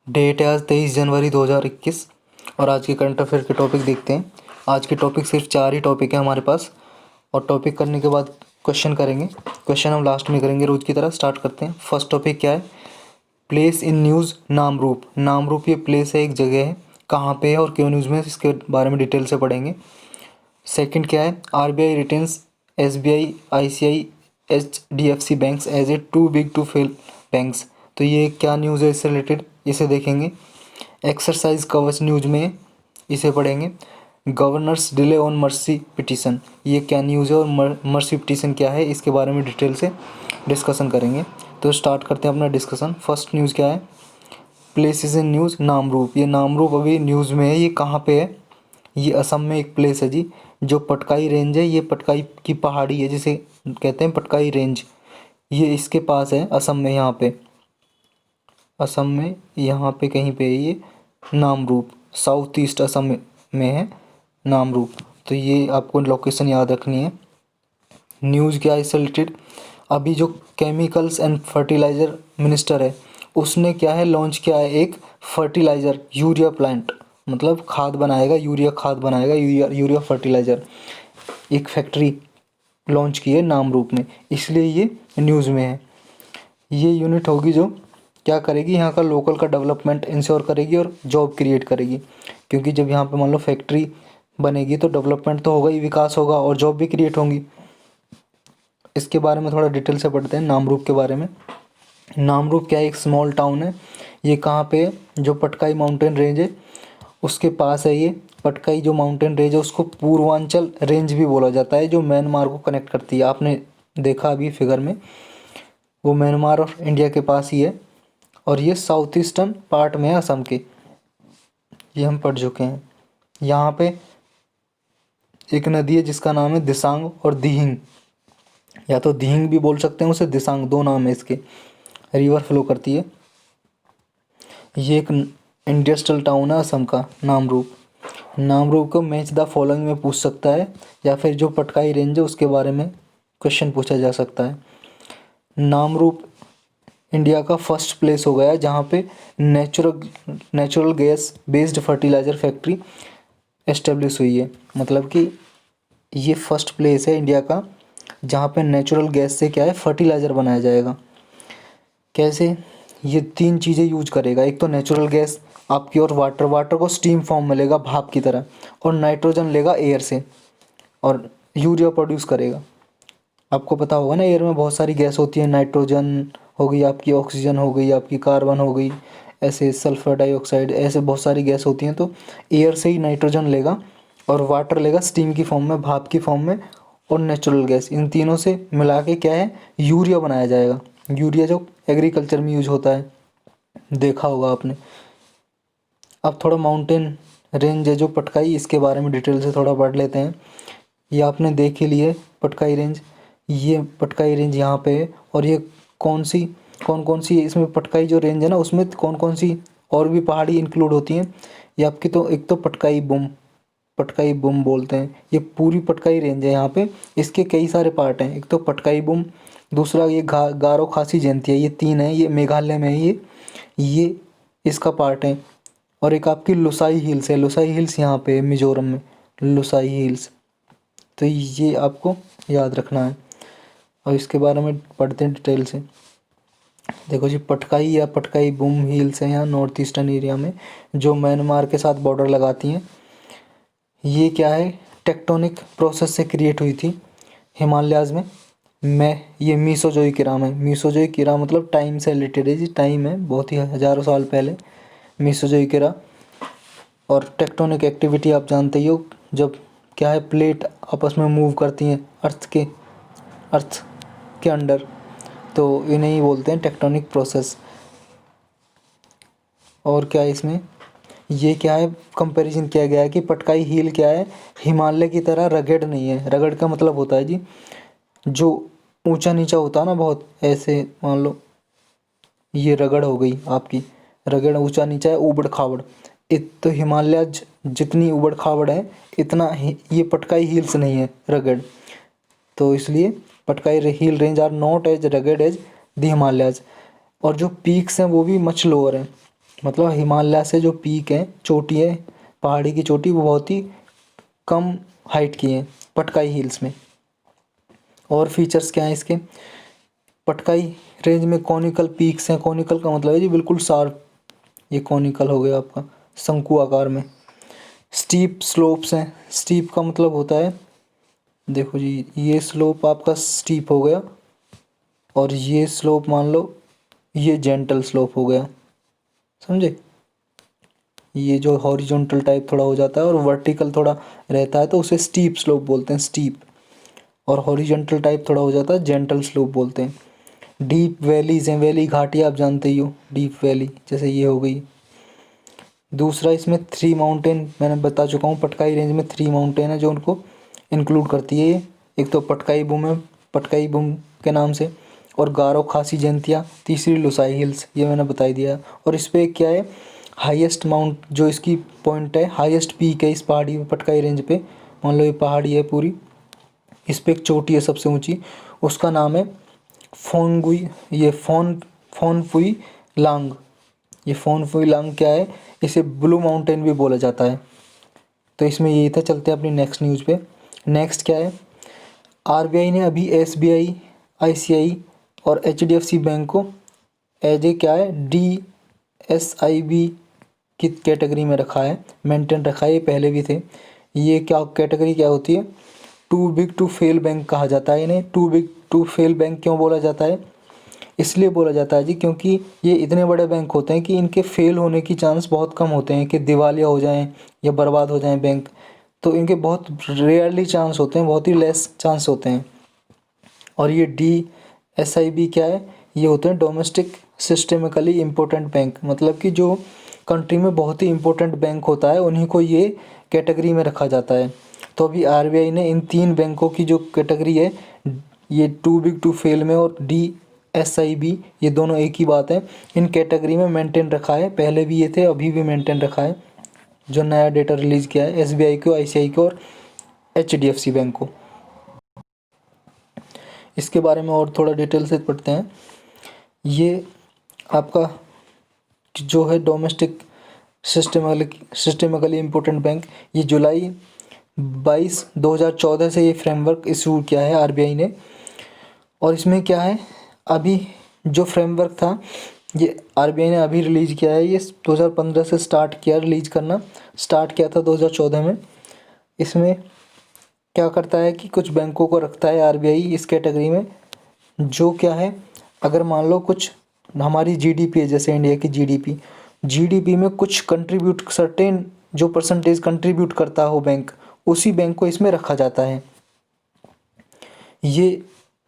Date है आज 23 जनवरी 2021 और आज के करंट अफेयर के टॉपिक देखते हैं। आज के टॉपिक सिर्फ 4 ही टॉपिक है हमारे पास और टॉपिक करने के बाद क्वेश्चन करेंगे। क्वेश्चन हम लास्ट में करेंगे रोज़ की तरह। स्टार्ट करते हैं। फर्स्ट टॉपिक क्या है? Place in news Namrup. Namrup ये प्लेस है, एक जगह है, कहाँ पे है और क्यों न्यूज़ में, इसके बारे में डिटेल से पढ़ेंगे। सेकंड क्या है? RBI retains SBI, ICI, HDFC banks as a too big to fail banks. तो ये क्या न्यूज़ है इससे रिलेटेड, इसे देखेंगे। एक्सरसाइज कवच न्यूज़ में इसे पढ़ेंगे। Governors delay on mercy petition, ये क्या न्यूज़ है और मर्सी पिटीशन क्या है, इसके बारे में डिटेल से डिस्कशन करेंगे। तो स्टार्ट करते हैं अपना डिस्कशन। फर्स्ट न्यूज़ क्या है? Places in news Namrup. ये नामरूप अभी न्यूज़ में है। ये कहाँ पे है? ये असम में एक प्लेस है जी, जो पटकाई रेंज है। ये पटकाई की पहाड़ी है जिसे कहते हैं पटकाई रेंज। ये इसके पास है असम में, यहाँ पे असम में यहाँ पे कहीं पे है ये नामरूप। साउथ ईस्ट असम में है नामरूप। तो ये आपको लोकेशन याद रखनी है। न्यूज़ क्या है इससे रिलेटेड? अभी जो केमिकल्स एंड फर्टिलाइज़र मिनिस्टर है, उसने क्या है लॉन्च किया है एक फर्टिलाइज़र यूरिया प्लांट, मतलब खाद बनाएगा, यूरिया खाद बनाएगा, यूरिया फर्टिलाइज़र। एक फैक्ट्री लॉन्च की है नामरूप में, इसलिए ये न्यूज़ में है। ये यूनिट होगी जो क्या करेगी, यहाँ का लोकल का डेवलपमेंट इंश्योर करेगी और जॉब क्रिएट करेगी। क्योंकि जब यहाँ पे मान लो फैक्ट्री बनेगी तो डेवलपमेंट तो होगा ही, विकास होगा और जॉब भी क्रिएट होंगी। इसके बारे में थोड़ा डिटेल से पढ़ते हैं नामरूप के बारे में। नामरूप क्या है? एक स्मॉल टाउन है। ये कहाँ पे है? जो पटकाई माउंटेन रेंज है उसके पास है ये। पटकाई जो माउंटेन रेंज है उसको पूर्वांचल रेंज भी बोला जाता है, जो म्यांमार को कनेक्ट करती है। आपने देखा अभी फिगर में, वो म्यांमार और इंडिया के पास ही है और ये साउथ ईस्टर्न पार्ट में है असम के। ये हम पढ़ चुके हैं। यहाँ पे एक नदी है जिसका नाम है दिसांग और दिहिंग, या तो दिहिंग भी बोल सकते हैं उसे, दिसांग, दो नाम है इसके। रिवर फ्लो करती है। ये एक इंडस्ट्रियल टाउन है असम का नामरूप। नामरूप को मैच द फॉलोइंग में पूछ सकता है, या फिर जो पटकाई रेंज है उसके बारे में क्वेश्चन पूछा जा सकता है। नामरूप इंडिया का फर्स्ट प्लेस हो गया जहाँ पे natural gas based fertiliser factory establish हुई है। मतलब कि ये फर्स्ट प्लेस है इंडिया का जहाँ पे नेचुरल गैस से क्या है फर्टिलाइज़र बनाया जाएगा। कैसे? ये 3 चीज़ें यूज करेगा। एक तो नेचुरल गैस आपकी, और वाटर को स्टीम फॉर्म में लेगा भाप की तरह, और नाइट्रोजन लेगा एयर से, और यूरिया प्रोड्यूस करेगा। आपको पता होगा ना, एयर में बहुत सारी गैस होती है। नाइट्रोजन हो गई आपकी, ऑक्सीजन हो गई आपकी, कार्बन हो गई, ऐसे सल्फर डाइऑक्साइड, ऐसे बहुत सारी गैस होती हैं। तो एयर से ही नाइट्रोजन लेगा और वाटर लेगा स्टीम की फॉर्म में, भाप की फॉर्म में, और नेचुरल गैस, इन तीनों से मिला के क्या है यूरिया बनाया जाएगा। यूरिया जो एग्रीकल्चर में यूज होता है, देखा होगा आपने। अब थोड़ा माउंटेन रेंज है जो पटकाई, इसके बारे में डिटेल से थोड़ा पढ़ लेते हैं। ये आपने देख ही लिए पटकाई रेंज। ये पटकाई रेंज यहाँ पे है, और ये कौन कौन सी इसमें पटकाई जो रेंज है ना, उसमें कौन कौन सी और भी पहाड़ी इंक्लूड होती हैं। ये आपकी तो एक तो पटकाई बुम बोलते हैं। ये पूरी पटकाई रेंज है यहाँ पे। इसके कई सारे पार्ट हैं। एक तो पटकाई बुम, दूसरा ये गारो खासी जयंती है, ये 3 है। ये मेघालय में है ये इसका पार्ट है। और एक आपकी लुसाई हिल्स है। लुसाई हिल्स यहाँ पे है मिजोरम में, लुसाई हिल्स। तो ये आपको याद रखना है और इसके बारे में पढ़ते हैं डिटेल से। देखो जी, पटकाई या पटकाई बुम हिल्स है यहाँ नॉर्थ ईस्टर्न एरिया में, जो म्यांमार के साथ बॉर्डर लगाती हैं। ये क्या है, टेक्टोनिक प्रोसेस से क्रिएट हुई थी हिमालयाज़ में। ये मीसोजोइक इरा में, मीसोजोइक इरा मतलब टाइम से रिलेटेड है जी, टाइम है बहुत ही हज़ारों साल पहले, मीसोजोइक इरा। और टेक्टोनिक एक्टिविटी आप जानते ही हो, जब क्या है प्लेट आपस में मूव करती हैं अर्थ के अंडर, तो इन्हें ही बोलते हैं टेक्टोनिक प्रोसेस। और क्या है इसमें, ये क्या है कंपैरिजन किया गया है कि पटकाई हिल क्या है हिमालय की तरह रगड़ नहीं है। रगड़ का मतलब होता है जी जो ऊंचा नीचा होता है ना बहुत, ऐसे मान लो ये रगड़ हो गई आपकी, रगड़ ऊंचा नीचा है, ऊबड़ खाबड़। तो हिमालय जितनी ऊबड़ खाबड़ है इतना ये पटकाई हिल्स नहीं है, रगड़। तो इसलिए Patkai hill range are not as rugged as the Himalayas. और जो पीक्स हैं वो भी मच लोअर हैं। मतलब हिमालय से जो पीक है, चोटी है, पहाड़ी की चोटी, वो बहुत ही कम हाइट की है पटकाई हिल्स में। और फीचर्स क्या हैं इसके? पटकाई रेंज में कॉनिकल पीक्स हैं। कॉनिकल का मतलब है जी बिल्कुल शार्प, ये कॉनिकल हो गया आपका शंकु आकार में। स्टीप स्लोप्स हैं। स्टीप का मतलब होता है, देखो जी, ये स्लोप आपका स्टीप हो गया और ये स्लोप मान लो ये जेंटल स्लोप हो गया, समझे? ये जो हॉरिजॉन्टल टाइप थोड़ा हो जाता है और वर्टिकल थोड़ा रहता है तो उसे स्टीप स्लोप बोलते हैं, स्टीप। और हॉरिजॉन्टल टाइप थोड़ा हो जाता है, जेंटल स्लोप बोलते हैं। डीप वैलीज हैं, वैली घाटी आप जानते ही हो, डीप वैली जैसे ये हो गई। दूसरा इसमें 3 माउंटेन मैंने बता चुका हूँ, पटकाई रेंज में 3 माउंटेन है जो उनको इंक्लूड करती है ये। एक तो पटकाई बूम है, पटकाई बूम के नाम से, और गारो खासी जयंतिया, तीसरी लुसाई हिल्स, ये मैंने बता ही दिया। और इस पर क्या है, हाईएस्ट माउंट जो इसकी पॉइंट है, हाईएस्ट पीक है इस पहाड़ी पटकाई रेंज पे, मान लो ये पहाड़ी है पूरी, इस पर एक चोटी है सबसे ऊंची, उसका नाम है फोंगुई, ये फोनफुई लांग। ये फोनफुई लांग क्या है, इसे ब्लू माउंटेन भी बोला जाता है। तो इसमें यही था। चलते हैं अपनी नेक्स्ट न्यूज़ पे। नेक्स्ट क्या है, आरबीआई ने अभी एसबीआई, आईसीआई और एचडीएफसी बैंक को एज ए क्या है, डीएसआईबी की कैटेगरी में रखा है, मेंटेन रखा है। ये पहले भी थे। ये क्या कैटेगरी क्या होती है, too big to fail bank कहा जाता है इन्हें। Too big to fail bank क्यों बोला जाता है? इसलिए बोला जाता है जी क्योंकि ये इतने बड़े बैंक होते हैं कि इनके फेल होने की चांस बहुत कम होते हैं, कि दिवालिया हो जाएं या बर्बाद हो जाएं बैंक। तो इनके बहुत रेयरली चांस होते हैं, बहुत ही लेस चांस होते हैं। और ये डीएसआईबी क्या है, ये होते हैं डोमेस्टिक सिस्टेमिकली इम्पोर्टेंट बैंक, मतलब कि जो कंट्री में बहुत ही इम्पोर्टेंट बैंक होता है उन्हीं को ये कैटेगरी में रखा जाता है। तो अभी आरबीआई ने इन 3 बैंकों की जो कैटेगरी है, ये टू बिग टू फेल में और डीएसआईबी, ये दोनों एक ही बात है, इन कैटेगरी में मेंटेन रखा है। पहले भी ये थे, अभी भी मेंटेन रखा है। जो नया डेटा रिलीज़ किया है एसबीआई को, आईसीआई को और एचडीएफसी बैंक को। इसके बारे में और थोड़ा डिटेल से पढ़ते हैं। ये आपका जो है डोमेस्टिक सिस्टेमिकली इम्पोर्टेंट बैंक, ये जुलाई 22 2014 से ये फ्रेमवर्क इशू किया है आरबीआई ने। और इसमें क्या है, अभी जो फ्रेमवर्क था ये आरबीआई ने अभी रिलीज़ किया है। ये 2015 से स्टार्ट किया, रिलीज़ करना स्टार्ट किया था 2014 में। इसमें क्या करता है कि कुछ बैंकों को रखता है आरबीआई इस कैटेगरी में, जो क्या है, अगर मान लो कुछ हमारी जीडीपी है, जैसे इंडिया की जीडीपी में कुछ कंट्रीब्यूट, सर्टेन जो परसेंटेज कंट्रीब्यूट करता हो बैंक, उसी बैंक को इसमें रखा जाता है। ये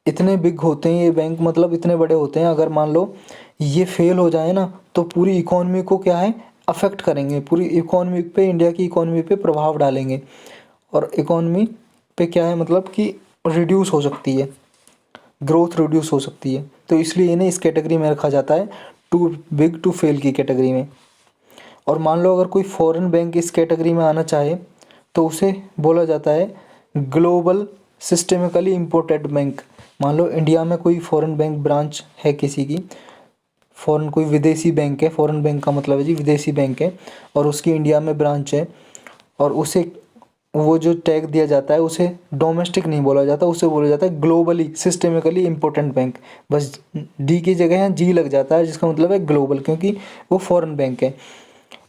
इतने बिग होते हैं ये बैंक, मतलब इतने बड़े होते हैं, अगर मान लो ये फेल हो जाए ना तो पूरी इकोनॉमी को क्या है, अफेक्ट करेंगे, पूरी इकोनॉमी पे, इंडिया की इकोनॉमी पे प्रभाव डालेंगे। और इकोनॉमी पे क्या है, मतलब कि रिड्यूस हो सकती है, ग्रोथ रिड्यूस हो सकती है। तो इसलिए इन्हें इस कैटेगरी में रखा जाता है, टू बिग टू फेल की कैटेगरी में। और मान लो अगर कोई फॉरेन बैंक इस कैटेगरी में आना चाहे तो उसे बोला जाता है ग्लोबल सिस्टेमिकली इम्पोर्टेंट बैंक। मान लो इंडिया में कोई फॉरेन बैंक ब्रांच है किसी की, फॉरेन कोई विदेशी बैंक है, फॉरेन बैंक का मतलब है जी विदेशी बैंक है, और उसकी इंडिया में ब्रांच है, और उसे वो जो टैग दिया जाता है उसे डोमेस्टिक नहीं बोला जाता, उसे बोला जाता है ग्लोबली सिस्टेमिकली इम्पोर्टेंट बैंक। बस डी की जगह यहाँ जी लग जाता है, जिसका मतलब है ग्लोबल, क्योंकि वो फॉरेन बैंक है।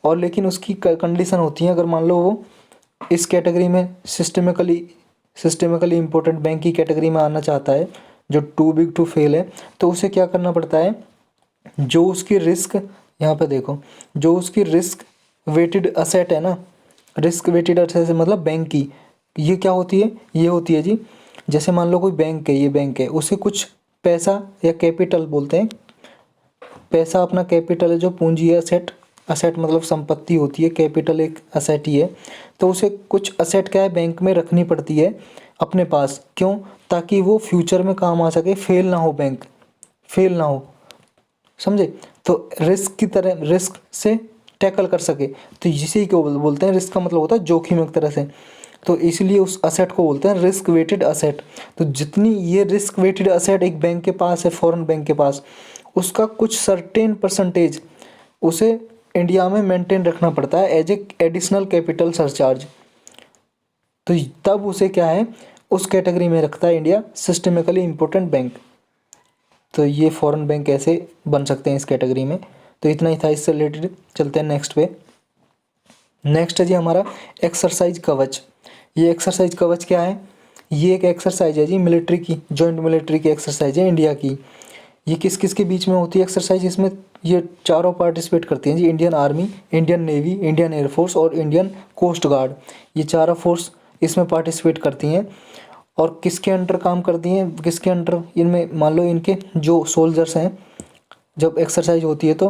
और लेकिन उसकी कंडीशन होती है, अगर मान लो वो इस कैटेगरी में सिस्टेमिकली इम्पोर्टेंट बैंक की कैटेगरी में आना चाहता है, जो टू बिग टू फेल है, तो उसे क्या करना पड़ता है, जो उसकी रिस्क, यहाँ पे देखो, जो उसकी रिस्क वेटेड असेट है ना, रिस्क वेटेड असेट से मतलब बैंक की, ये क्या होती है, ये होती है जी, जैसे मान लो कोई बैंक है, ये बैंक है, उसे कुछ पैसा या कैपिटल बोलते हैं, पैसा अपना कैपिटल है, जो पूंजी है, असेट, असेट मतलब संपत्ति होती है, कैपिटल एक असेट ही है। तो उसे कुछ असेट क्या है, बैंक में रखनी पड़ती है अपने पास, क्यों, ताकि वो फ्यूचर में काम आ सके, फेल ना हो बैंक, फेल ना हो, समझे? तो रिस्क की तरह, रिस्क से टैकल कर सके, तो इसी को बोलते हैं, रिस्क का मतलब होता है जोखिम एक तरह से। तो इसलिए उस असेट को बोलते हैं रिस्क वेटेड असेट। तो जितनी ये रिस्क वेटेड असेट एक बैंक के पास है, फॉरेन बैंक के पास, उसका कुछ सर्टेन परसेंटेज उसे इंडिया में मेंटेन रखना पड़ता है as a additional capital surcharge. तो तब उसे क्या है, उस कैटेगरी में रखता है इंडिया सिस्टमिकली इम्पोर्टेंट बैंक। तो ये फॉरेन बैंक कैसे बन सकते हैं इस कैटेगरी में। तो इतना ही था इससे रिलेटेड। चलते हैं नेक्स्ट पे। नेक्स्ट है जी हमारा एक्सरसाइज कवच। ये एक्सरसाइज कवच क्या है, ये एक एक्सरसाइज है जी मिलिट्री की, जॉइंट मिलिट्री की एक्सरसाइज है इंडिया की। ये किस किस के बीच में होती है एक्सरसाइज, इसमें ये चारों पार्टिसिपेट करती हैं जी, Indian army, Indian navy, Indian air force और इंडियन कोस्ट गार्ड। ये चारों फोर्स इसमें पार्टिसिपेट करती हैं। और किसके अंडर काम करती हैं, किसके अंडर, इनमें मान लो इनके जो सोल्जर्स हैं, जब एक्सरसाइज होती है तो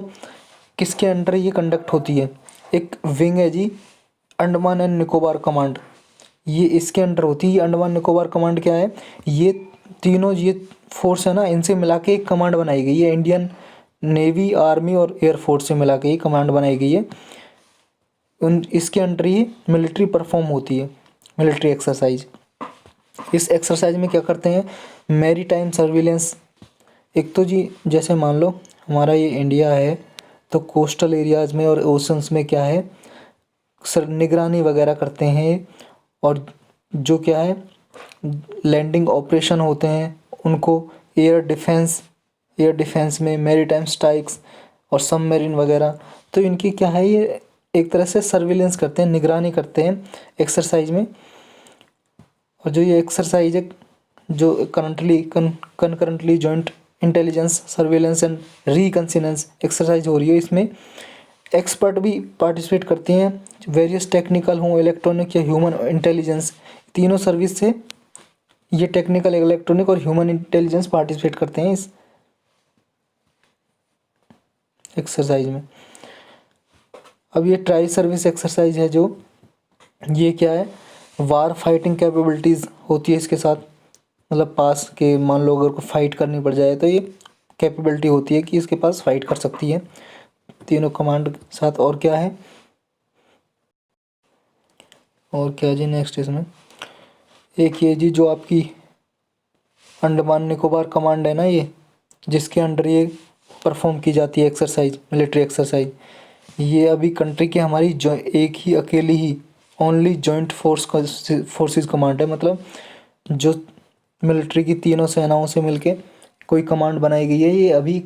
किसके अंडर ये कंडक्ट होती है। एक विंग है जी अंडमान एंड निकोबार कमांड, ये इसके अंडर होती है। ये अंडमान निकोबार कमांड क्या है, ये तीनों ये फोर्स है ना, इनसे मिला के एक कमांड बनाई गई है। इंडियन नेवी, आर्मी और एयरफोर्स से मिला के ही कमांड बनाई गई है। उन इसके अंडर ही मिलिट्री परफॉर्म होती है, मिलिट्री एक्सरसाइज। इस एक्सरसाइज में क्या करते हैं, मैरी टाइम सर्विलेंस। एक तो जी जैसे मान लो हमारा ये इंडिया है, तो कोस्टल एरियाज़ में और ओशंस में क्या है, सर निगरानी वगैरह करते हैं। और जो क्या है लैंडिंग ऑपरेशन होते हैं उनको, एयर डिफेंस में मैरीटाइम स्ट्राइक्स और सबमरीन वगैरह, तो इनकी क्या है, ये एक तरह से सर्विलेंस करते हैं, निगरानी करते हैं एक्सरसाइज में। और जो ये एक्सरसाइज है, जो concurrently joint intelligence surveillance and reconnaissance exercise हो रही है, इसमें एक्सपर्ट भी पार्टिसिपेट करती हैं, वेरियस टेक्निकल हों, इलेक्ट्रॉनिक या ह्यूमन इंटेलिजेंस, तीनों सर्विस से ये टेक्निकल, इलेक्ट्रॉनिक और ह्यूमन इंटेलिजेंस पार्टिसिपेट करते हैं इस एक्सरसाइज में। अब ये ट्राई सर्विस एक्सरसाइज है, जो ये क्या है, वार फाइटिंग कैपेबिलिटीज़ होती है इसके साथ। मतलब पास के मान लो अगर को फाइट करनी पड़ जाए तो ये कैपेबिलिटी होती है कि इसके पास फाइट कर सकती है तीनों कमांड के साथ। और क्या है, और क्या जी नेक्स्ट इसमें एक ये जी जो आपकी अंडमान निकोबार कमांड है ना, ये जिसके अंडर ये परफॉर्म की जाती है एक्सरसाइज, मिलिट्री एक्सरसाइज, ये अभी कंट्री की हमारी जो एक ही अकेली ही ओनली जॉइंट फोर्सेस कमांड है। मतलब जो मिलिट्री की तीनों सेनाओं से मिलके कोई कमांड बनाई गई है, ये अभी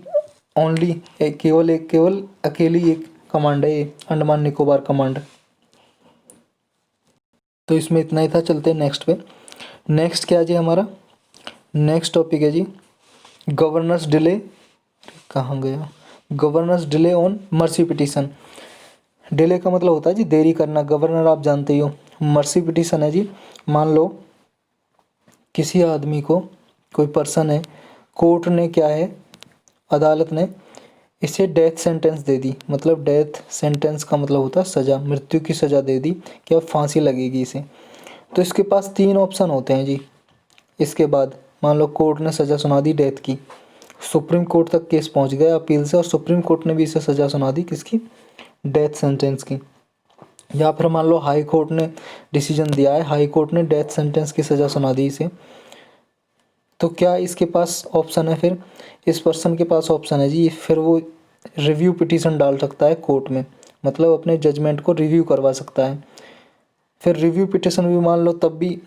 ओनली केवल अकेली एक कमांड है, ये अंडमान निकोबार कमांड। तो इसमें इतना ही था। चलते हैं नेक्स्ट पे। नेक्स्ट क्या है जी हमारा, नेक्स्ट टॉपिक है जी गवर्नर्स डिले, कहाँ गया, governors delay on mercy petition. Delay का मतलब होता है जी देरी करना, गवर्नर आप जानते ही हो। मर्सी पिटीशन है जी, मान लो किसी आदमी को, कोई पर्सन है, कोर्ट ने क्या है, अदालत ने इसे डेथ सेंटेंस दे दी। मतलब डेथ सेंटेंस का मतलब होता है सज़ा, मृत्यु की सज़ा दे दी कि अब फांसी लगेगी इसे। तो इसके पास तीन ऑप्शन होते हैं जी। इसके बाद मान लो कोर्ट ने सज़ा सुना दी डेथ की, सुप्रीम कोर्ट तक केस पहुंच गया अपील से, और सुप्रीम कोर्ट ने भी इसे सज़ा सुना दी किसकी, डेथ सेंटेंस की। या फिर मान लो हाई कोर्ट ने डिसीजन दिया है, हाई कोर्ट ने डेथ सेंटेंस की सज़ा सुना दी इसे। तो क्या इसके पास ऑप्शन है, फिर इस पर्सन के पास ऑप्शन है जी, फिर वो रिव्यू पिटीशन डाल सकता है कोर्ट में, मतलब अपने जजमेंट को रिव्यू करवा सकता है। फिर रिव्यू पिटीशन भी मान लो तब भी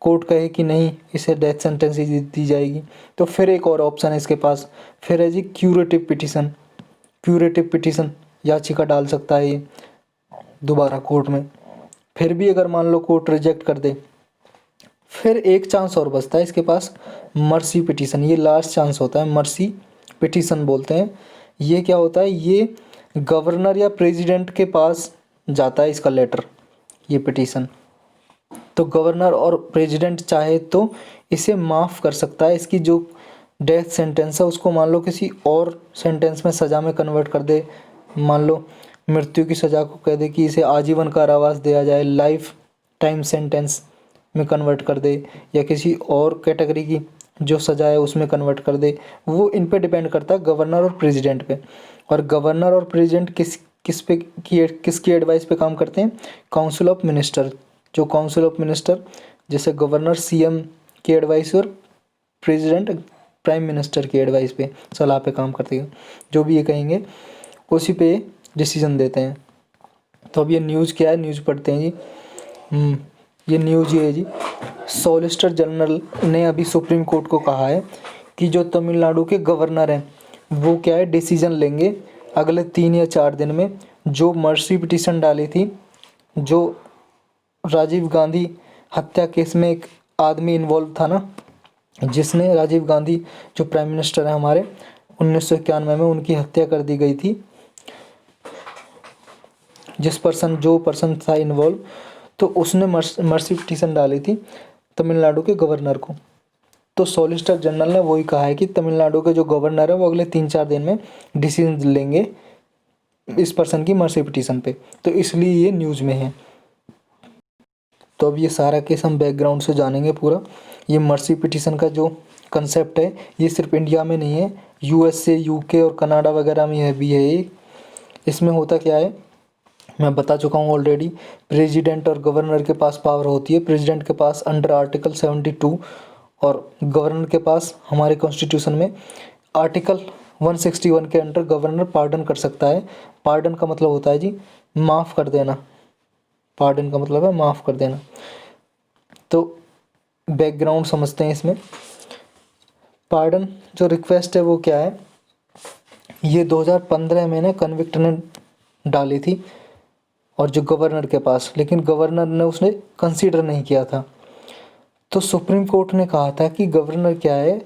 कोर्ट कहे कि नहीं इसे डेथ सेंटेंस ही दी जाएगी, तो फिर एक और ऑप्शन है इसके पास, फिर है जी क्यूरेटिव पिटीशन। क्यूरेटिव पिटीशन याचिका डाल सकता है ये दोबारा कोर्ट में। फिर भी अगर मान लो कोर्ट रिजेक्ट कर दे, फिर एक चांस और बचता है इसके पास, मर्सी पिटीशन। ये लास्ट चांस होता है, मर्सी पिटीशन बोलते हैं। ये क्या होता है, ये गवर्नर या प्रेसिडेंट के पास जाता है इसका लेटर, ये पिटीशन। तो गवर्नर और प्रेसिडेंट चाहे तो इसे माफ़ कर सकता है, इसकी जो डेथ सेंटेंस है उसको मान लो किसी और सेंटेंस में, सज़ा में कन्वर्ट कर दे। मान लो मृत्यु की सज़ा को कह दे कि इसे आजीवन कारावास दिया जाए, लाइफ टाइम सेंटेंस में कन्वर्ट कर दे, या किसी और कैटेगरी की जो सज़ा है उसमें कन्वर्ट कर दे। वो इन पे डिपेंड करता है गवर्नर और प्रेसिडेंट पे। और गवर्नर और प्रेसिडेंट किसकी एडवाइस पे काम करते हैं, काउंसिल ऑफ मिनिस्टर। जो काउंसिल ऑफ मिनिस्टर, जैसे गवर्नर सीएम की एडवाइस और प्रेसिडेंट प्राइम मिनिस्टर की एडवाइस पे, सलाह पे काम करते हैं, जो भी ये कहेंगे उसी पे डिसीजन देते हैं। तो अब ये न्यूज़ क्या है, न्यूज़ पढ़ते हैं जी। ये न्यूज़ ये है जी, सॉलिसिटर जनरल ने अभी सुप्रीम कोर्ट को कहा है कि जो तमिलनाडु के गवर्नर हैं वो क्या है डिसीजन लेंगे अगले 3 या 4 दिन में। जो मर्सी पिटीशन डाली थी, जो राजीव गांधी हत्या केस में एक आदमी इन्वॉल्व था ना, जिसने राजीव गांधी जो प्राइम मिनिस्टर है हमारे 1991 में, उनकी हत्या कर दी गई थी। जो पर्सन था इन्वॉल्व, तो उसने मर्सी पिटीशन डाली थी तमिलनाडु के गवर्नर को। तो सॉलिसिटर जनरल ने वही कहा है कि तमिलनाडु के जो गवर्नर है वो अगले 3-4 दिन में डिसीजन लेंगे इस पर्सन की मर्सी पिटीशन पे। तो इसलिए ये न्यूज़ में है। तो अब ये सारा केस हम बैकग्राउंड से जानेंगे पूरा। ये मर्सी पिटीशन का जो कंसेप्ट है ये सिर्फ इंडिया में नहीं है, यूएसए, यूके और कनाडा वगैरह में यह भी है ये। इसमें होता क्या है मैं बता चुका हूँ ऑलरेडी। प्रेसिडेंट और गवर्नर के पास पावर होती है। प्रेसिडेंट के पास अंडर आर्टिकल 72 और गवर्नर के पास हमारे कॉन्स्टिट्यूशन में आर्टिकल 161 के अंडर गवर्नर पार्डन कर सकता है। पार्डन का मतलब होता है जी माफ़ कर देना। पार्डन का मतलब है माफ़ कर देना। तो बैकग्राउंड समझते हैं इसमें। पार्डन जो रिक्वेस्ट है वो क्या है, ये 2015 में ना कन्विक्ट ने डाली थी और जो गवर्नर के पास, लेकिन गवर्नर ने उसने कंसीडर नहीं किया था। तो सुप्रीम कोर्ट ने कहा था कि गवर्नर क्या है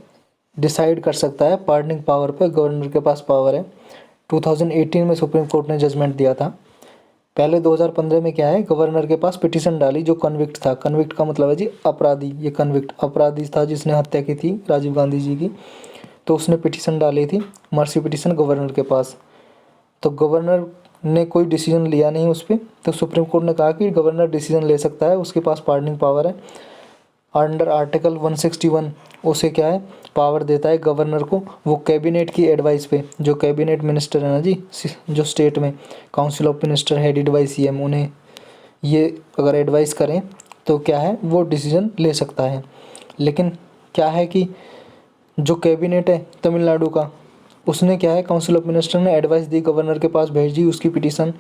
डिसाइड कर सकता है, पार्डनिंग पावर पे गवर्नर के पास पावर है। 2018 में सुप्रीम कोर्ट ने जजमेंट दिया था। पहले 2015 में क्या है गवर्नर के पास पिटीशन डाली जो कन्विक्ट था। कन्विक्ट का मतलब है जी अपराधी। ये कन्विक्ट अपराधी था जिसने हत्या की थी राजीव गांधी जी की। तो उसने पिटीशन डाली थी मर्सी पिटीशन गवर्नर के पास। तो गवर्नर ने कोई डिसीजन लिया नहीं उस पर। तो सुप्रीम कोर्ट ने कहा कि गवर्नर डिसीजन ले सकता है, उसके पास पार्डनिंग पावर है। अंडर आर्टिकल 161 उसे क्या है पावर देता है गवर्नर को, वो कैबिनेट की एडवाइस पे, जो कैबिनेट मिनिस्टर है ना जी, जो स्टेट में council of minister headed by CM, उन्हें ये अगर एडवाइस करें तो क्या है वो डिसीजन ले सकता है। लेकिन क्या है कि जो कैबिनेट है तमिलनाडु का, उसने क्या है काउंसिल ऑफ मिनिस्टर ने एडवाइस दी, गवर्नर के पास भेजी उसकी पिटीशन,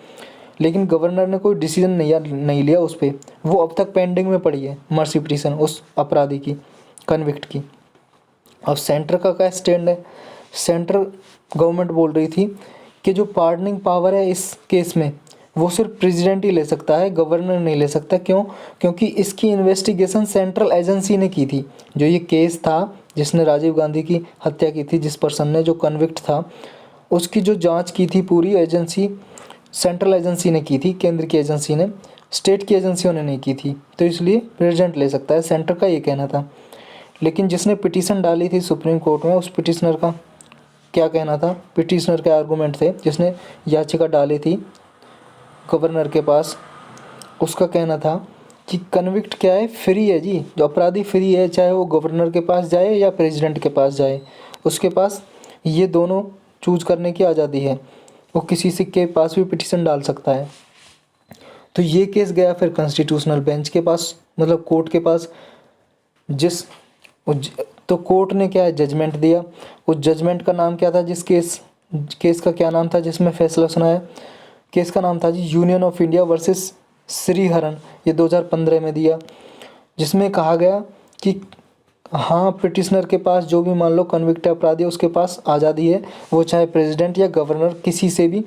लेकिन गवर्नर ने कोई डिसीजन नहीं लिया उस पर। वो अब तक पेंडिंग में पड़ी है मर्सी पिटीशन उस अपराधी की, कन्विक्ट की। अब सेंटर का क्या स्टैंड है, सेंट्रल गवर्नमेंट बोल रही थी कि जो पार्डनिंग पावर है इस केस में वो सिर्फ प्रेसिडेंट ही ले सकता है, गवर्नर नहीं ले सकता। क्यों? क्योंकि इसकी इन्वेस्टिगेशन सेंट्रल एजेंसी ने की थी। जो ये केस था जिसने राजीव गांधी की हत्या की थी, जिस पर्सन ने जो कन्विक्ट था, उसकी जो जांच की थी पूरी एजेंसी सेंट्रल एजेंसी ने की थी, केंद्र की एजेंसी ने, स्टेट की एजेंसियों ने नहीं की थी। तो इसलिए प्रेसिडेंट ले सकता है, सेंटर का ये कहना था। लेकिन जिसने पिटीशन डाली थी सुप्रीम कोर्ट में, उस पिटिशनर का क्या कहना था, पिटिशनर के आर्गूमेंट थे, जिसने याचिका डाली थी गवर्नर के पास, उसका कहना था कि कन्विक्ट क्या है फ्री है जी, जो अपराधी फ्री है, चाहे वो गवर्नर के पास जाए या प्रेसिडेंट के पास जाए, उसके पास ये दोनों चूज करने की आज़ादी है। वो किसी से के पास भी पिटीशन डाल सकता है। तो ये केस गया फिर कॉन्स्टिट्यूशनल बेंच के पास, मतलब कोर्ट के पास। तो कोर्ट ने क्या है जजमेंट दिया। उस जजमेंट का नाम क्या था, जिस केस का क्या नाम था जिसमें फैसला सुनाया, केस का नाम था जी union of India versus Sriharan. ये 2015 में दिया, जिसमें कहा गया कि हाँ पिटिशनर के पास जो भी मान लो कन्विक्ट अपराधी है उसके पास आज़ादी है, वो चाहे प्रेसिडेंट या गवर्नर किसी से भी,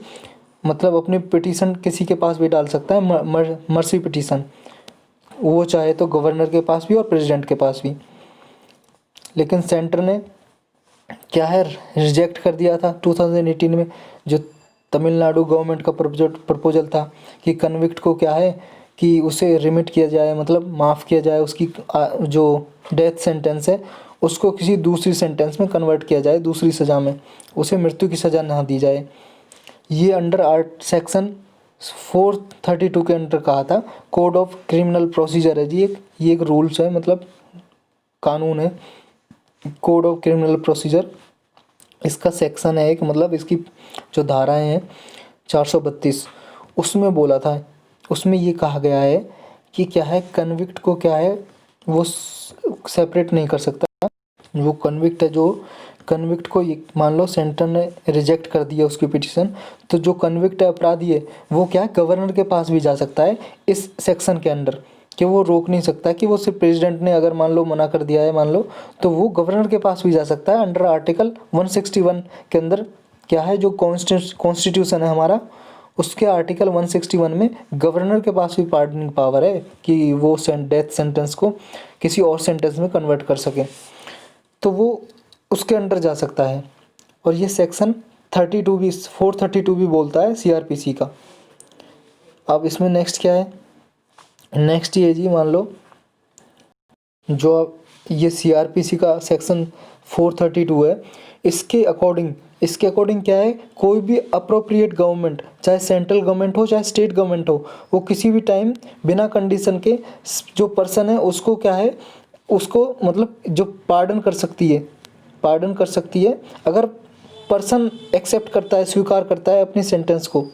मतलब अपनी पिटीशन किसी के पास भी डाल सकता है, मर्सी पिटीशन, वो चाहे तो गवर्नर के पास भी और प्रेसिडेंट के पास भी। लेकिन सेंटर ने क्या है रिजेक्ट कर दिया था 2018 में, जो तमिलनाडु गवर्नमेंट का प्रपोजल था कि कन्विक्ट को क्या है कि उसे रिमिट किया जाए, मतलब माफ़ किया जाए, उसकी जो डेथ सेंटेंस है उसको किसी दूसरी सेंटेंस में कन्वर्ट किया जाए, दूसरी सज़ा में, उसे मृत्यु की सज़ा ना दी जाए। ये अंडर सेक्शन 432 के अंडर कहा था। कोड ऑफ क्रिमिनल प्रोसीजर है जी, ये एक रूल्स है, मतलब कानून है, कोड ऑफ क्रिमिनल प्रोसीजर, इसका सेक्शन है एक, मतलब इसकी जो धाराएं हैं 432, उसमें बोला था, उसमें ये कहा गया है कि क्या है कन्विक्ट को क्या है वो सेपरेट नहीं कर सकता। वो कन्विक्ट है जो कन्विक्ट को मान लो सेंटर ने रिजेक्ट कर दिया उसकी पिटीशन, तो जो कन्विक्ट है, अपराधी है, वो क्या है, गवर्नर के पास भी जा सकता है इस सेक्शन के अंडर, कि वो रोक नहीं सकता कि वो सिर्फ प्रेसिडेंट ने अगर मान लो मना कर दिया है मान लो, तो वो गवर्नर के पास भी जा सकता है अंडर आर्टिकल 161 के अंदर। क्या है, जो कॉन्स्टिट्यूशन है हमारा, उसके आर्टिकल 161 में गवर्नर के पास भी पार्डनिंग पावर है कि वो डेथ सेंटेंस को किसी और सेंटेंस में कन्वर्ट कर सके, तो वो उसके अंडर जा सकता है। और ये सेक्शन 432 भी बोलता है सीआरपीसी का। अब इसमें नेक्स्ट क्या है, नेक्स्ट ये जी मान लो जो ये सीआरपीसी का सेक्शन 432 है, इसके अकॉर्डिंग क्या है, कोई भी अप्रोप्रिएट गवर्नमेंट, चाहे सेंट्रल गवर्नमेंट हो चाहे स्टेट गवर्नमेंट हो, वो किसी भी टाइम बिना कंडीशन के जो पर्सन है उसको क्या है, उसको मतलब जो पार्डन कर सकती है अगर पर्सन एक्सेप्ट करता है, स्वीकार करता है अपनी सेंटेंस को।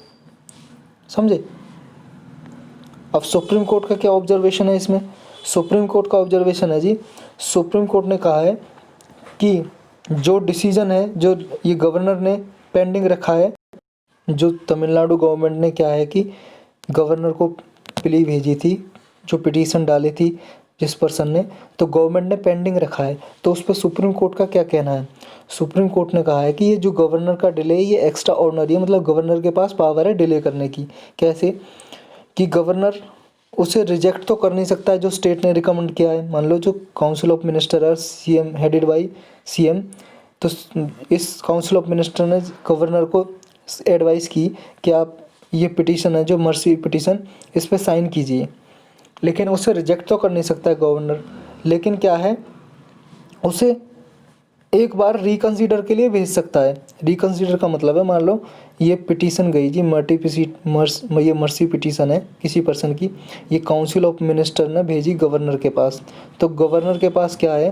समझे। अब सुप्रीम कोर्ट का क्या ऑब्जर्वेशन है इसमें, सुप्रीम कोर्ट का ऑब्जर्वेशन है जी, सुप्रीम कोर्ट ने कहा है कि जो डिसीजन है जो ये गवर्नर ने पेंडिंग रखा है, जो तमिलनाडु गवर्नमेंट ने क्या है कि गवर्नर को प्ली भेजी थी, जो पिटीशन डाली थी जिस पर्सन ने, तो गवर्नमेंट ने पेंडिंग रखा है, तो उस पर सुप्रीम कोर्ट का क्या कहना है। सुप्रीम कोर्ट ने कहा है कि ये जो गवर्नर का डिले है ये एक्स्ट्रा ऑर्डिनरी है, मतलब गवर्नर के पास पावर है डिले करने की। कैसे कि गवर्नर उसे रिजेक्ट तो कर नहीं सकता है जो स्टेट ने रिकमेंड किया है, मान लो जो काउंसिल ऑफ मिनिस्टर है सीएम, हेडेड बाई सीएम, तो इस काउंसिल ऑफ मिनिस्टर ने गवर्नर को एडवाइस की कि आप ये पिटीशन है जो मर्सी पिटीशन, इस पर साइन कीजिए, लेकिन उसे रिजेक्ट तो कर नहीं सकता है गवर्नर, लेकिन क्या है, उसे एक बार रिकंसीडर के लिए भेज सकता है। रिकंसीडर का मतलब है मान लो ये पिटीशन गई जी ये मर्सी पिटीशन है किसी पर्सन की, ये काउंसिल ऑफ मिनिस्टर ने भेजी गवर्नर के पास, तो गवर्नर के पास क्या है,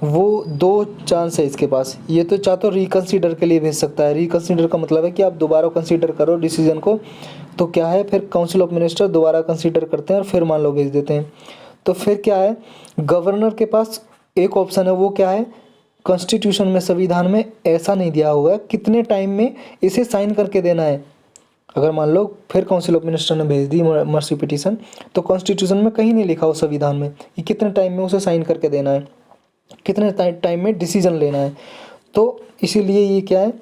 वो दो चांस है इसके पास, ये तो चाहे तो रिकंसीडर के लिए भेज सकता है। रिकंसीडर का मतलब है कि आप दोबारा कंसीडर करो डिसीजन को, तो क्या है फिर काउंसिल ऑफ मिनिस्टर दोबारा कंसीडर करते हैं और फिर मान लो भेज देते हैं। तो फिर क्या है, गवर्नर के पास एक ऑप्शन है, वो क्या है, कॉन्स्टिट्यूशन में, संविधान में ऐसा नहीं दिया हुआ है कितने टाइम में इसे साइन करके देना है। अगर मान लो फिर काउंसिल ऑफ मिनिस्टर ने भेज दी मर्सी पिटीशन, तो कॉन्स्टिट्यूशन में कहीं नहीं लिखा हो संविधान में कि कितने टाइम में उसे साइन करके देना है, कितने टाइम में डिसीजन लेना है। तो इसीलिए ये क्या है,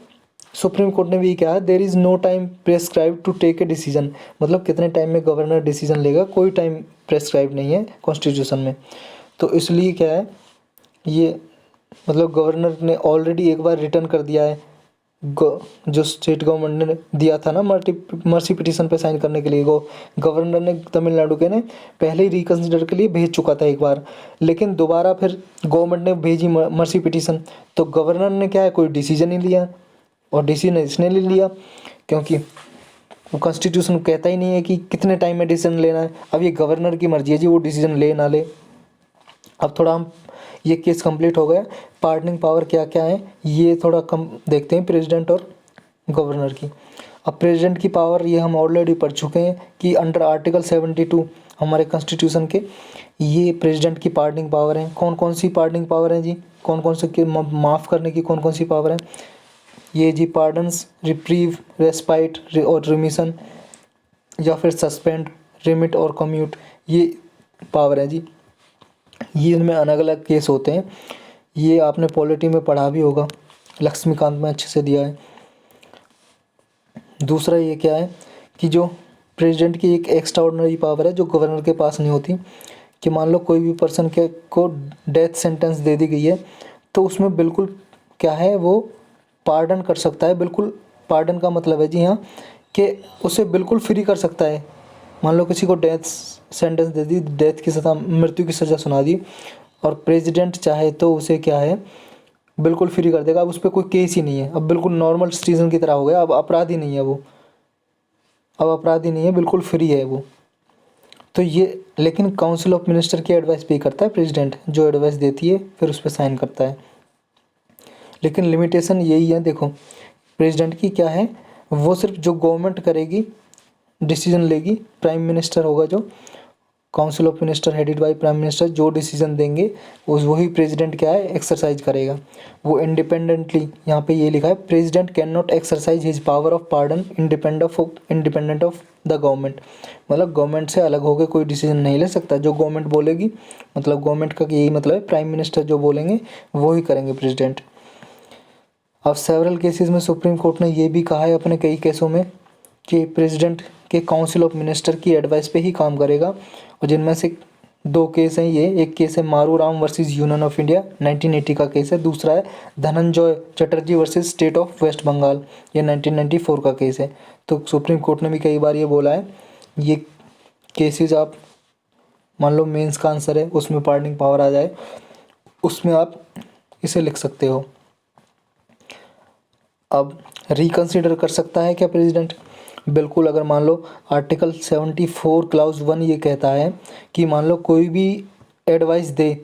सुप्रीम कोर्ट ने भी कहा there is no time prescribe to take a decision, मतलब कितने टाइम में गवर्नर डिसीजन लेगा, कोई टाइम प्रेस्क्राइब नहीं है कॉन्स्टिट्यूशन में। तो इसलिए क्या है, ये मतलब गवर्नर ने ऑलरेडी एक बार रिटर्न कर दिया है, जो स्टेट गवर्नमेंट ने दिया था ना मर्सी पिटीशन पे साइन करने के लिए, गवर्नर ने तमिलनाडु के ने पहले ही रिकंसिडर के लिए भेज चुका था एक बार, लेकिन दोबारा फिर गवर्नमेंट ने भेजी मर्सी पिटीशन, तो गवर्नर ने क्या है, कोई डिसीजन नहीं लिया, और डिसीजन इसने ले लिया क्योंकि वो कॉन्स्टिट्यूशन कहता ही नहीं है कि कितने टाइम में डिसीजन लेना है। अब ये गवर्नर की मर्जी है जी वो डिसीजन ले ना ले। अब थोड़ा हम ये केस कंप्लीट हो गया, पार्डनिंग पावर क्या क्या है ये थोड़ा कम देखते हैं प्रेसिडेंट और गवर्नर की। अब प्रेसिडेंट की पावर ये हम ऑलरेडी पढ़ चुके हैं कि अंडर आर्टिकल 72 हमारे कॉन्स्टिट्यूशन के, ये प्रेसिडेंट की पार्डनिंग पावर है। कौन कौन सी पार्डनिंग पावर है जी, कौन कौन से माफ़ करने की कौन कौन सी पावर है, ये जी पार्डन्स, रिप्रीव, रेस्पाइट और रिमिशन, या फिर सस्पेंड, रिमिट और कम्यूट, ये पावर है जी। ये इनमें अलग अलग केस होते हैं, ये आपने पॉलिटी में पढ़ा भी होगा, लक्ष्मीकांत में अच्छे से दिया है। दूसरा ये क्या है कि जो प्रेसिडेंट की एक एक्स्ट्रा ऑर्डिनरी पावर है जो गवर्नर के पास नहीं होती, कि मान लो कोई भी पर्सन के को डेथ सेंटेंस दे दी गई है, तो उसमें बिल्कुल क्या है, वो पार्डन कर सकता है। बिल्कुल पार्डन का मतलब है जी हाँ, कि उसे बिल्कुल फ्री कर सकता है। मान लो किसी को डेथ सेंटेंस दे दी, डेथ की सज़ा, मृत्यु की सज़ा सुना दी, और प्रेसिडेंट चाहे तो उसे क्या है बिल्कुल फ्री कर देगा। अब उस पर कोई केस ही नहीं है, अब बिल्कुल नॉर्मल सिटीजन की तरह हो गया, अब अपराधी नहीं है वो, अब अपराधी नहीं है, बिल्कुल फ्री है वो। तो ये लेकिन काउंसिल ऑफ मिनिस्टर की एडवाइस भी करता है प्रेसिडेंट, जो एडवाइस देती है फिर उस पर साइन करता है। लेकिन लिमिटेशन यही है, देखो प्रेसिडेंट की क्या है, वो सिर्फ जो गवर्नमेंट करेगी डिसीजन लेगी, प्राइम मिनिस्टर होगा जो, council of minister headed by prime minister जो डिसीजन देंगे उस वही प्रेसिडेंट क्या है एक्सरसाइज करेगा। वो इंडिपेंडेंटली, यहाँ पे ये लिखा है president can not exercise his power of pardon independent of the government. मतलब गवर्नमेंट से अलग होकर कोई डिसीजन नहीं ले सकता, जो गवर्नमेंट बोलेगी, मतलब गवर्नमेंट का यही मतलब है प्राइम मिनिस्टर जो बोलेंगे वो ही करेंगे प्रेसिडेंट। अब सेवरल केसेस में सुप्रीम कोर्ट ने ये भी कहा है अपने कई केसों में कि प्रेसिडेंट के काउंसिल ऑफ मिनिस्टर की एडवाइस पे ही काम करेगा, और जिनमें से 2 केस हैं ये, एक केस है Maruram versus Union of India 1980 का केस है, दूसरा है Dhananjay Chatterjee versus State of West Bengal, ये 1994 का केस है। तो सुप्रीम कोर्ट ने भी कई बार ये बोला है, ये केसेस आप मान लो मेंस का आंसर है उसमें पार्डनिंग पावर आ जाए, उसमें आप इसे लिख सकते हो। अब रिकंसिडर कर सकता है क्या प्रेसिडेंट? बिल्कुल। अगर मान लो आर्टिकल 74 क्लाउज 1 ये कहता है कि मान लो कोई भी advice they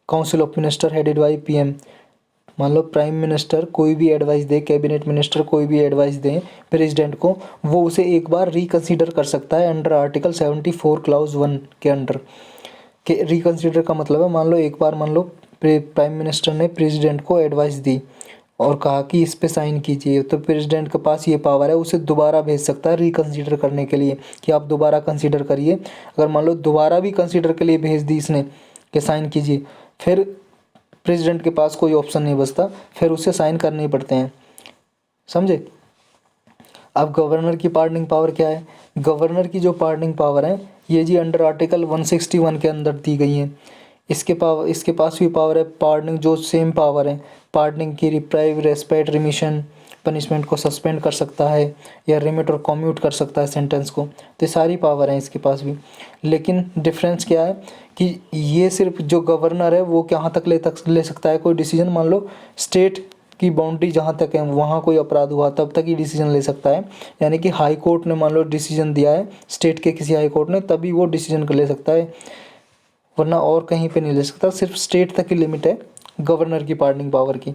council of minister headed by PM, मान लो प्राइम मिनिस्टर कोई भी एडवाइस दे, कैबिनेट मिनिस्टर कोई भी एडवाइस दे प्रेसिडेंट को, वो उसे एक बार रिकंसिडर कर सकता है अंडर आर्टिकल 74 क्लाउज 1 के अंडर। के रिकंसिडर का मतलब है मान लो एक बार मान लो प्राइम मिनिस्टर ने प्रेसिडेंट को एडवाइस दी और कहा कि इस पे साइन कीजिए, तो प्रेसिडेंट के पास ये पावर है, उसे दोबारा भेज सकता है रिकंसीडर करने के लिए कि आप दोबारा कंसीडर करिए। अगर मान लो दोबारा भी कंसीडर के लिए भेज दी इसने कि साइन कीजिए, फिर प्रेसिडेंट के पास कोई ऑप्शन नहीं बचता, फिर उसे साइन करने ही पड़ते हैं। समझे? अब गवर्नर की पार्डनिंग पावर क्या है? गवर्नर की जो पार्डनिंग पावर है ये जी अंडर आर्टिकल 161 के अंदर दी गई है। इसके पास भी पावर है पार्डनिंग, जो सेम पावर है पार्डनिंग की, रिप्राइव, रेस्पेक्ट, रिमिशन, पनिशमेंट को सस्पेंड कर सकता है या रिमिट और कम्यूट कर सकता है सेंटेंस को। तो सारी पावर है इसके पास भी। लेकिन डिफरेंस क्या है कि ये सिर्फ जो गवर्नर है वो कहाँ तक ले सकता है कोई डिसीजन, मान लो स्टेट की बाउंड्री जहाँ तक है वहाँ कोई अपराध हुआ तब तक ही डिसीजन ले सकता है। यानी कि हाई कोर्ट ने मान लो डिसीजन दिया है स्टेट के किसी हाई कोर्ट ने, तभी वो डिसीजन ले सकता है, वरना और कहीं पे नहीं ले सकता। सिर्फ स्टेट तक की लिमिट है गवर्नर की पार्डनिंग पावर की।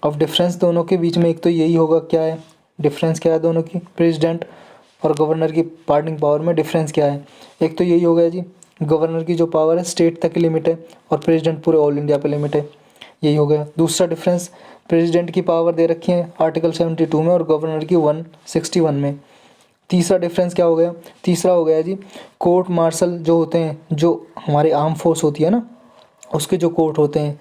अब डिफरेंस दोनों के बीच में एक तो यही होगा, क्या है डिफरेंस, क्या है दोनों की, प्रेसिडेंट और गवर्नर की पार्डनिंग पावर में डिफरेंस क्या है? एक तो यही हो गया जी, गवर्नर की जो पावर है स्टेट तक की लिमिट है और प्रेसिडेंट पूरे ऑल इंडिया पे लिमिट है, यही हो गया। दूसरा डिफरेंस, प्रेसिडेंट की पावर दे रखी है आर्टिकल 72 में और गवर्नर की 161 में। तीसरा डिफरेंस क्या हो गया? तीसरा हो गया जी, कोर्ट मार्शल जो होते हैं, जो हमारी आर्म फोर्स होती है ना, उसके जो कोर्ट होते हैं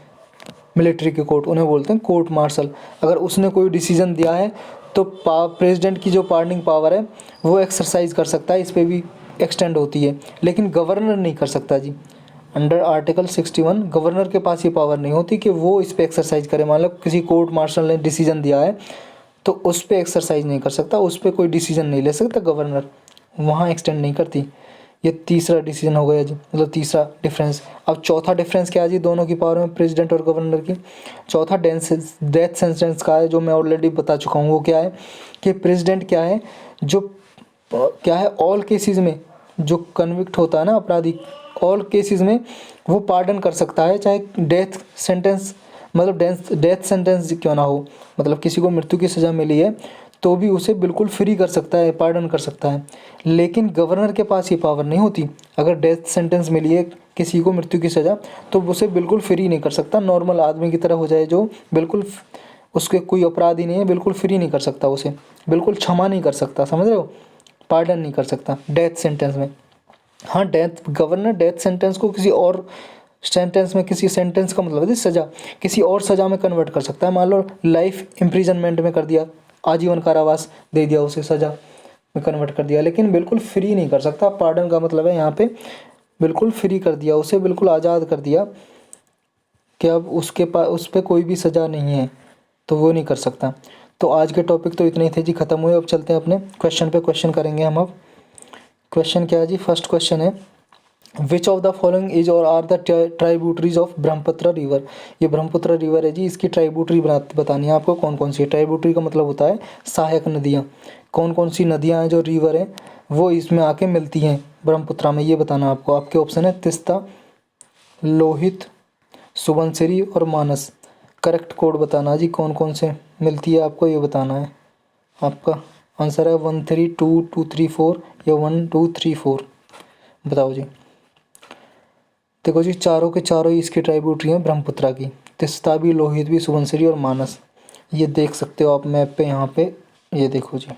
मिलिट्री के कोर्ट, उन्हें बोलते हैं कोर्ट मार्शल। अगर उसने कोई डिसीजन दिया है तो प्रेसिडेंट की जो पार्डनिंग पावर है वो एक्सरसाइज कर सकता है, इस पर भी एक्सटेंड होती है, लेकिन गवर्नर नहीं कर सकता जी। अंडर आर्टिकल 61 गवर्नर के पास ये पावर नहीं होती कि वो इस पर एक्सरसाइज करे। मान लो किसी कोर्ट मार्शल ने डिसीजन दिया है तो उस पर एक्सरसाइज नहीं कर सकता, उस पर कोई डिसीजन नहीं ले सकता गवर्नर, वहाँ एक्सटेंड नहीं करती। ये तीसरा डिसीजन हो गया जी, मतलब तीसरा डिफरेंस। अब चौथा डिफरेंस क्या है जी दोनों की पावर में, प्रेसिडेंट और गवर्नर की? चौथा डेथ सेंटेंस का है, जो मैं ऑलरेडी बता चुका हूँ। वो क्या है कि प्रेसिडेंट क्या है, जो क्या है ऑल केसेस में जो कन्विक्ट होता है ना अपराधी, ऑल केसेस में वो पार्डन कर सकता है, चाहे डेथ सेंटेंस, मतलब डेथ सेंटेंस क्यों ना हो, मतलब किसी को मृत्यु की सज़ा मिली है तो भी उसे बिल्कुल फ्री कर सकता है, पार्डन कर सकता है। लेकिन गवर्नर के पास ये पावर नहीं होती। अगर डेथ सेंटेंस मिली है किसी को मृत्यु की सज़ा तो उसे बिल्कुल फ्री नहीं कर सकता, नॉर्मल आदमी की तरह हो जाए, जो बिल्कुल उसके कोई अपराध ही नहीं है, बिल्कुल फ्री नहीं कर सकता, उसे बिल्कुल क्षमा नहीं कर सकता, समझ रहे हो, पार्डन नहीं कर सकता डेथ सेंटेंस में। हाँ, गवर्नर डेथ सेंटेंस को किसी और सेंटेंस में, किसी सेंटेंस का मतलब है सज़ा, किसी और सज़ा में कन्वर्ट कर सकता है। मान लो लाइफ इम्प्रिजनमेंट में कर दिया, आजीवन कारावास दे दिया, उसे सज़ा में कन्वर्ट कर दिया, लेकिन बिल्कुल फ्री नहीं कर सकता। पार्डन का मतलब है यहाँ पे बिल्कुल फ्री कर दिया, उसे बिल्कुल आज़ाद कर दिया कि अब उसके पास उस पर कोई भी सज़ा नहीं है, तो वो नहीं कर सकता। तो आज के टॉपिक तो इतने ही थे जी, ख़त्म हुए। अब चलते हैं अपने क्वेश्चन पे, क्वेश्चन करेंगे हम अब। क्वेश्चन क्या है जी? फर्स्ट क्वेश्चन है, which of the following is or are the tributaries of Brahmaputra river. ये ब्रह्मपुत्र रिवर है जी, इसकी ट्राइब्यूटरी बतानी है आपको कौन कौन सी है। ट्राइब्यूटरी का मतलब होता है सहायक नदियाँ। कौन कौन सी नदियाँ हैं जो रिवर हैं वो इसमें आके मिलती हैं ब्रह्मपुत्र में, ये बताना आपको। आपके ऑप्शन है तिस्ता, लोहित, सुबनसिरी और मानस। करेक्ट कोड बताना जी, कौन कौन से मिलती है आपको ये बताना है। आपका आंसर है 1 3 2 2 3 4 या 1 2 3 4, बताओ जी। देखो जी, चारों के चारों ही इसकी ट्राइब्यूटरी हैं ब्रह्मपुत्रा की। तिस्ता भी, लोहित भी, सुबनसिरी और मानस। ये देख सकते हो आप मैप पे, यहाँ पे ये देखो जी,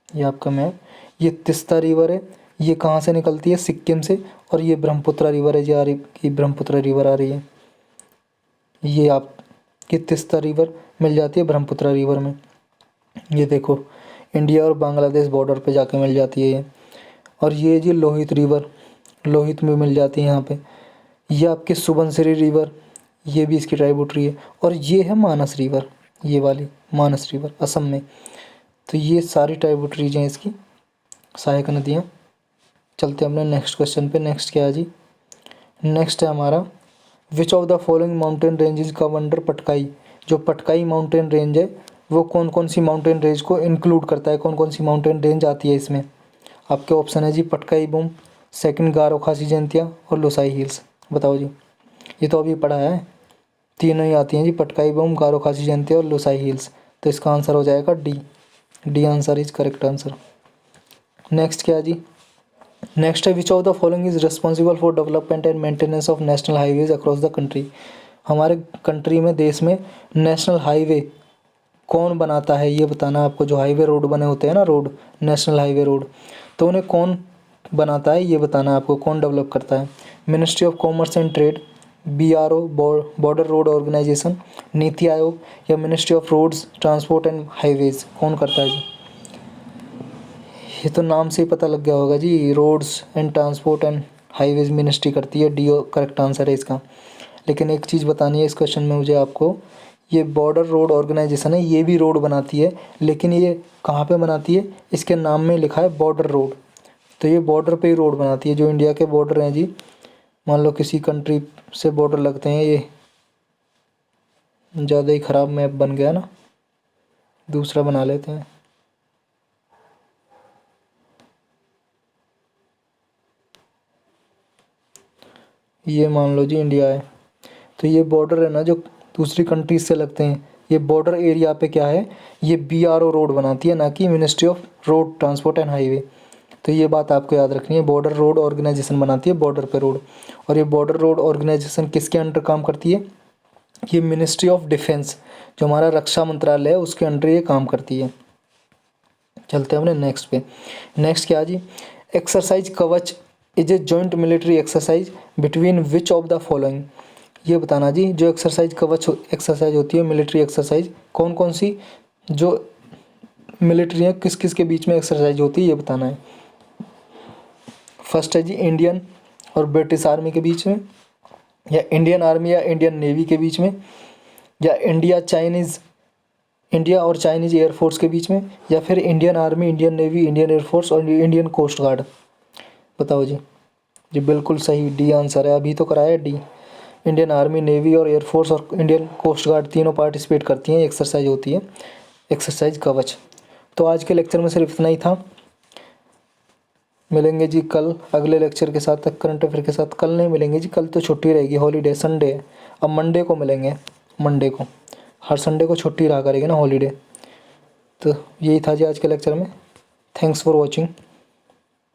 ये आपका मैप। ये तिस्ता रिवर है, ये कहाँ से निकलती है, सिक्किम से। और ये ब्रह्मपुत्रा रिवर है, जो आ रही, ये ब्रह्मपुत्रा रिवर आ रही है। ये आपकी तिस्ता रिवर मिल जाती है ब्रह्मपुत्रा रिवर में। ये देखो, इंडिया और बांग्लादेश बॉर्डर पे जाके मिल जाती है ये। और ये जी लोहित रिवर, लोहित में मिल जाती है यहाँ पे। ये आपकी सुबनसिरी रिवर, ये भी इसकी ट्राइब्यूटरी है। और ये है मानस रिवर, ये वाली मानस रिवर असम में। तो ये सारी ट्राइब्यूटरीज हैं इसकी, सहायक नदियाँ। चलते हैं अपने नेक्स्ट क्वेश्चन पे। नेक्स्ट क्या है जी, नेक्स्ट है हमारा, विच of the following mountain ranges come under Patkai. जो पटकाई माउंटेन रेंज है वो कौन कौन सी माउंटेन रेंज को इंक्लूड करता है, कौन कौन सी माउंटेन रेंज आती है इसमें। आपके ऑप्शन है जी, पटकाई बूम, सेकंड गारो खासी जयंतिया और लोसाई हिल्स। बताओ जी, ये तो अभी पढ़ा है। तीनों ही आती हैं जी, पटकाई बूम, गारो खासी जयंतिया और लोसाई हिल्स। तो इसका आंसर हो जाएगा D. D answer is correct answer. Next क्या है जी, नेक्स्ट है, which of the following is responsible for development and maintenance of national highways across the country. हमारे कंट्री में, देश में नेशनल हाईवे कौन बनाता है, ये बताना है आपको। जो हाईवे रोड बने होते हैं ना, रोड, नेशनल हाईवे रोड, तो उन्हें कौन बनाता है ये बताना है आपको, कौन डेवलप करता है। Ministry of Commerce and Trade, BRO Border Road Organisation, Niti Aayog, या Ministry of Roads Transport and Highways, कौन करता है जी। ये तो नाम से ही पता लग गया होगा जी, roads and transport and highways ministry करती है। डी करेक्ट आंसर है इसका। लेकिन एक चीज़ बतानी है इस क्वेश्चन में मुझे आपको, ये बॉर्डर रोड ऑर्गेनाइजेशन है, ये भी रोड बनाती है, लेकिन ये कहाँ पे बनाती है, इसके नाम में लिखा है बॉर्डर रोड। तो ये बॉर्डर पे ही रोड बनाती है, जो इंडिया के बॉर्डर हैं जी। मान लो किसी कंट्री से बॉर्डर लगते हैं, ये ज़्यादा ही ख़राब मैप बन गया ना, दूसरा बना लेते हैं। ये मान लो जी इंडिया है, तो ये बॉर्डर है ना जो दूसरी कंट्रीज से लगते हैं, ये बॉर्डर एरिया पे क्या है, ये BRO रोड बनाती है, ना कि ministry of road transport and highway. तो ये बात आपको याद रखनी है, बॉर्डर रोड ऑर्गेनाइजेशन बनाती है बॉर्डर पे रोड। और ये बॉर्डर रोड ऑर्गेनाइजेशन किसके अंडर काम करती है, ये मिनिस्ट्री ऑफ डिफेंस, जो हमारा रक्षा मंत्रालय है, उसके अंडर ये काम करती है। चलते हैं अपने नेक्स्ट पे। नेक्स्ट क्या जी, एक्सरसाइज कवच is a joint military exercise between which of the following. ये बताना जी, जो एक्सरसाइज कवच एक्सरसाइज होती है, मिलिट्री एक्सरसाइज, कौन कौन सी जो मिलिट्री है, किस किस के बीच में एक्सरसाइज होती है, ये बताना है। फर्स्ट है जी, इंडियन और ब्रिटिश आर्मी के बीच में, या इंडियन आर्मी या इंडियन नेवी के बीच में, या इंडिया और चाइनीज़ एयरफोर्स के बीच में, या फिर Indian army, Indian navy, Indian air force और इंडियन कोस्ट गार्ड। बताओ जी। जी बिल्कुल सही, डी आंसर है, अभी तो कराया डी। इंडियन आर्मी, नेवी और एयरफोर्स और इंडियन कोस्ट गार्ड तीनों पार्टिसिपेट करती हैं, एक्सरसाइज होती है एक्सरसाइज कवच। तो आज के लेक्चर में सिर्फ इतना ही था। मिलेंगे जी कल अगले लेक्चर के साथ, तक करंट अफेयर के साथ। कल नहीं मिलेंगे जी, कल तो छुट्टी रहेगी, हॉलीडे, संडे है। अब मंडे को मिलेंगे, मंडे को, हर संडे को छुट्टी रहा करेगी ना, हॉलीडे। तो यही था जी आज के लेक्चर में। Thanks for watching.